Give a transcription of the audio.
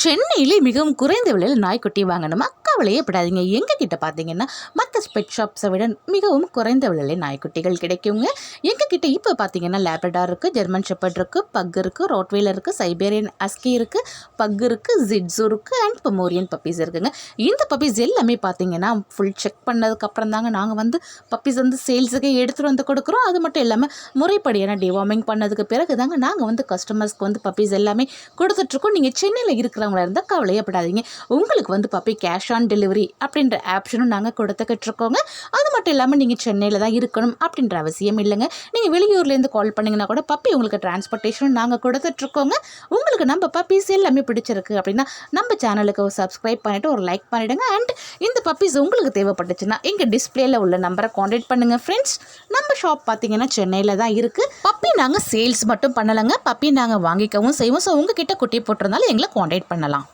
சென்னையிலே மிகவும் குறைந்த விலையில் நாய்க்குட்டி வாங்கணுமா? கவலையே படாதீங்க. எங்ககிட்ட பார்த்தீங்கன்னா மற்ற பெட் ஷாப்ஸை விட மிகவும் குறைந்த விலையிலே நாய்க்குட்டிகள் கிடைக்குங்க. எங்ககிட்ட இப்போ பார்த்தீங்கன்னா லேப்ரடார் இருக்குது, ஜெர்மன் ஷெப்பர்ட் இருக்குது, பக் இருக்குது, ரோட்வெய்லர் இருக்குது, சைபேரியன் அஸ்கி இருக்குது, பக் இருக்குது, ஜிட்ஸு இருக்குது அண்ட் பொமோரியன் பப்பீஸ் இருக்குங்க. இந்த பப்பீஸ் எல்லாமே பார்த்தீங்கன்னா ஃபுல் செக் பண்ணதுக்கப்புறம் தாங்க நாங்கள் வந்து பப்பீஸ் வந்து சேல்ஸுக்கு எடுத்துகிட்டு வந்து கொடுக்குறோம். அது மட்டும் இல்லாமல் முறைப்படியான டிவார்மிங் பண்ணதுக்கு பிறகு தாங்க நாங்கள் வந்து கஸ்டமர்ஸ்க்கு வந்து பப்பீஸ் எல்லாமே கொடுத்துட்ருக்கோம். நீங்கள் சென்னையில் இருக்கிறவங்களா இருந்தால் கவலையப்படாதீங்க. உங்களுக்கு வந்து பப்பி கேஷ் ஆன் டெலிவரி அப்படின்ற ஆப்ஷனும் நாங்கள் கொடுத்துக்கிட்டு இருக்கோங்க. அது மட்டும் இல்லாமல் நீங்கள் சென்னையில் தான் இருக்கணும் அப்படின்ற அவசியம் இல்லைங்க. நீங்கள் வெளியூர்லேருந்து கால் பண்ணிங்கன்னா கூட பப்பி உங்களுக்கு டிரான்ஸ்போர்ட்டேஷனும் நாங்கள் கொடுத்துட்ருக்கோங்க. உங்களுக்கு நம்ம பப்பீஸ் எல்லாமே பிடிச்சிருக்கு அப்படின்னா நம்ம சேனலுக்கு ஒரு சப்ஸ்கிரைப் பண்ணிவிட்டு ஒரு லைக் பண்ணிவிடுங்க. அண்ட் இந்த பப்பீஸ் உங்களுக்கு தேவைப்பட்டுச்சுன்னா எங்கள் டிஸ்பிளேயில் உள்ள நம்பரை காண்டாக்ட் பண்ணுங்கள் ஃப்ரெண்ட்ஸ். நம்ம ஷாப் பார்த்தீங்கன்னா சென்னையில் தான் இருக்குது. பப்பி நாங்கள் சேல்ஸ் மட்டும் பண்ணலைங்க, பப்பி நாங்கள் வாங்கிக்கவும் செய்வோம். ஸோ உங்ககிட்ட குட்டி போட்டிருந்தாலும் எங்களை காண்டாக்ட் பண்ணலாம்.